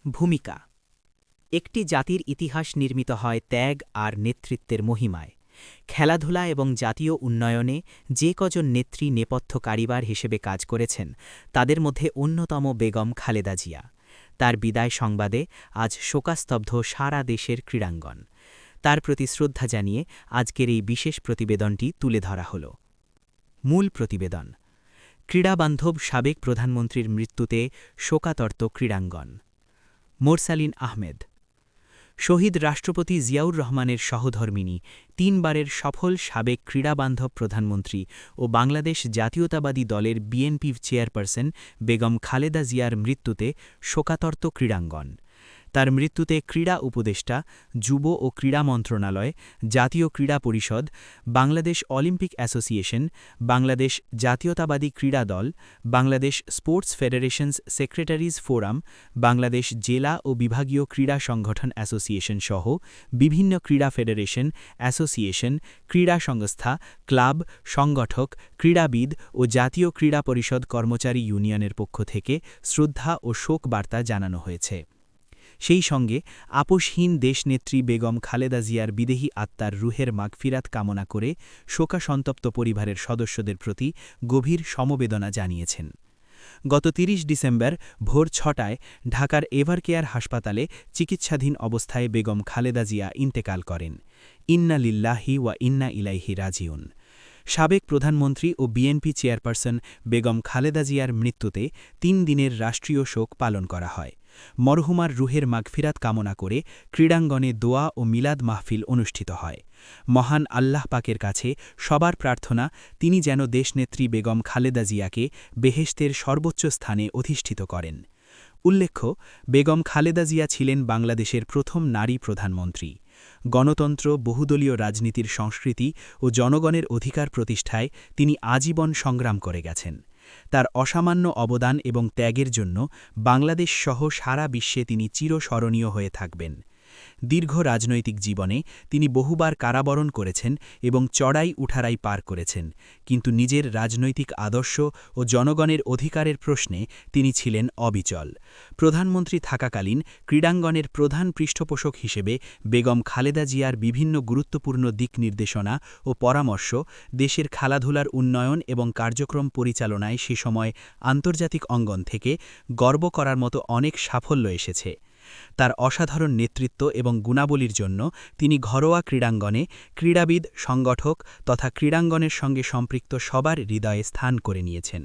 ভূমিকা। একটি জাতির ইতিহাস নির্মিত হয় ত্যাগ আর নেতৃত্বের মহিমায়। খেলাধুলা এবং জাতীয় উন্নয়নে যে কজন নেত্রী নেপথ্য কারিগর হিসেবে কাজ করেছেন তাদের মধ্যে অন্যতম বেগম খালেদা জিয়া। তার বিদায় সংবাদে আজ শোকাস্তব্ধ সারা দেশের ক্রীড়াঙ্গন। তার প্রতি শ্রদ্ধা জানিয়ে আজকের এই বিশেষ প্রতিবেদনটি তুলে ধরা হল। মূল প্রতিবেদন। ক্রীড়াবান্ধব সাবেক প্রধানমন্ত্রীর মৃত্যুতে শোকাতর্ত ক্রীড়াঙ্গন। মোরসালিন আহমেদ। শহীদ রাষ্ট্রপতি জিয়াউর রহমানের সহধর্মিণী, তিনবারের সফল সাবেক ক্রীড়াবান্ধব প্রধানমন্ত্রী ও বাংলাদেশ জাতীয়তাবাদী দলের বিএনপি চেয়ারপারসন বেগম খালেদা জিয়ার মৃত্যুতে শোকাতর্ত ক্রীড়াঙ্গন। তার মৃত্যুতে ক্রীড়া উপদেষ্টা, যুব ও ক্রীড়া মন্ত্রণালয়, জাতীয় ক্রীড়া পরিষদ, বাংলাদেশ অলিম্পিক অ্যাসোসিয়েশন, বাংলাদেশ জাতীয়তাবাদী ক্রীড়া দল, Bangladesh sports federations secretaries forum, Bangladesh জেলা ও বিভাগীয় ক্রীড়া সংগঠন অ্যাসোসিয়েশন সহ বিভিন্ন ক্রীড়া ফেডারেশন, অ্যাসোসিয়েশন, ক্রীড়া সংস্থা, ক্লাব, সংগঠক, ক্রীড়াবিদ ও জাতীয় ক্রীড়া পরিষদ কর্মচারী ইউনিয়নের পক্ষ থেকে শ্রদ্ধা ও শোক বার্তা জানানো হয়েছে। সেই সঙ্গে আপোষহীন দেশনেত্রী বেগম খালেদা জিয়ার বিদেহী আত্মার রুহের মাগফিরাত কামনা করে শোকাসন্তপ্ত পরিবারের সদস্যদের প্রতি গভীর সমবেদনা জানিয়েছেন। গত ৩০ ডিসেম্বর ভোর ৬টায় ঢাকার এভারকেয়ার হাসপাতালে চিকিৎসাধীন অবস্থায় বেগম খালেদা জিয়া ইন্তেকাল করেন। ইন্না লিল্লাহি ওয়া ইন্না ইলাইহি রাজিউন। সাবেক প্রধানমন্ত্রী ও বিএনপি চেয়ারপারসন বেগম খালেদা জিয়ার মৃত্যুতে ৩ দিনের রাষ্ট্রীয় শোক পালন করা হয়। মরহুমার রুহের মাগফিরাত কামনা করে ক্রীড়াঙ্গনে দোয়া ও মিলাদ মাহফিল অনুষ্ঠিত হয়। মহান আল্লাহ পাকের কাছে সবার প্রার্থনা তিনি যেন দেশনেত্রী বেগম খালেদা জিয়াকে বেহেশতের সর্বোচ্চ স্থানে অধিষ্ঠিত করেন। উল্লেখ্য, বেগম খালেদা জিয়া ছিলেন বাংলাদেশের প্রথম নারী প্রধানমন্ত্রী। গণতন্ত্র, বহুদলীয় রাজনীতির সংস্কৃতি ও জনগণের অধিকার প্রতিষ্ঠায় তিনি আজীবন সংগ্রাম করে গেছেন। তার অসামান্য অবদান এবং ত্যাগের জন্য বাংলাদেশ সহ সারা বিশ্বে তিনি চিরস্মরণীয় হয়ে থাকবেন। দীর্ঘ রাজনৈতিক জীবনে তিনি বহুবার কারাবরণ করেছেন এবং চড়াই উঠারাই পার করেছেন, কিন্তু নিজের রাজনৈতিক আদর্শ ও জনগণের অধিকারের প্রশ্নে তিনি ছিলেন অবিচল। প্রধানমন্ত্রী থাকাকালীন ক্রীড়াঙ্গনের প্রধান পৃষ্ঠপোষক হিসেবে বেগম খালেদা জিয়ার বিভিন্ন গুরুত্বপূর্ণ দিক নির্দেশনা ও পরামর্শ দেশের খেলাধুলার উন্নয়ন এবং কার্যক্রম পরিচালনায় সে সময় আন্তর্জাতিক অঙ্গন থেকে গর্ব করার মতো অনেক সাফল্য এসেছে। তার অসাধারণ নেতৃত্ব এবং গুণাবলীর জন্য তিনি ঘরোয়া ক্রীড়াঙ্গনে ক্রীড়াবিদ, সংগঠক তথা ক্রীড়াঙ্গনের সঙ্গে সম্পৃক্ত সবার হৃদয়ে স্থান করে নিয়েছেন।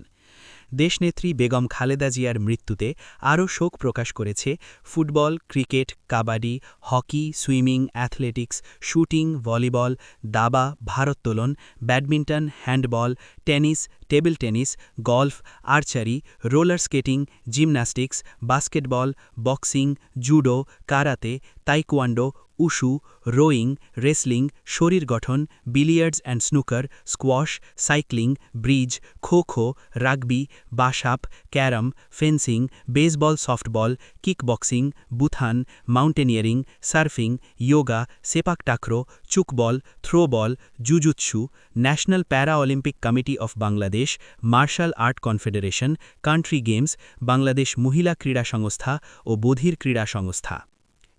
দেশনেত্রী বেগম খালেদা জিয়ার মৃত্যুতে আরও শোক প্রকাশ করেছে football, cricket, kabaddi, hockey, swimming, athletics, shooting, volleyball, দাবা, ভারোত্তোলন, badminton, handball, tennis, table tennis, golf, archery, roller skating, gymnastics, basketball, boxing, judo, karate, taekwondo, wushu, rowing, wrestling, শরীর গঠন, billiards and snooker, squash, cycling, bridge, kho-kho, rugby, বাসাপ, carrom, fencing, baseball, softball, kickboxing, বুথান, mountaineering, surfing, yoga, sepak takraw, chukball, throwball, jujitsu, national para Olympic committee of Bangladesh, martial art confederation, country games, Bangladesh মহিলা ক্রীড়া সংস্থা ও বধির ক্রীড়া সংস্থা।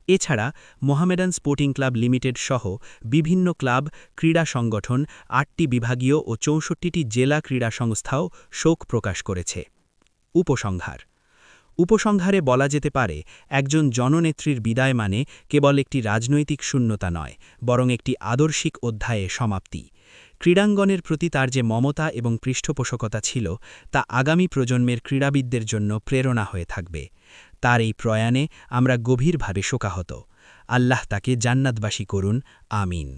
এছাড়া মোহামেডান স্পোর্টিং ক্লাব লিমিটেড সহ বিভিন্ন ক্লাব, ক্রীড়া সংগঠন, ৮টি বিভাগীয় ও ৬৪টি জেলা ক্রীড়া সংস্থাও শোক প্রকাশ করেছে। উপসংহারে বলা যেতে পারে, একজন জননেত্রীর বিদায় মানে কেবল একটি রাজনৈতিক শূন্যতা নয়, বরং একটি আদর্শিক অধ্যায়ে সমাপ্তি। ক্রীড়াঙ্গনের প্রতি তার যে মমতা এবং পৃষ্ঠপোষকতা ছিল তা আগামী প্রজন্মের ক্রীড়াবিদদের জন্য প্রেরণা হয়ে থাকবে। তার এই প্রয়াণে আমরা গভীরভাবে শোকাহত। আল্লাহ তাকে জান্নাতবাসী করুন, আমিন।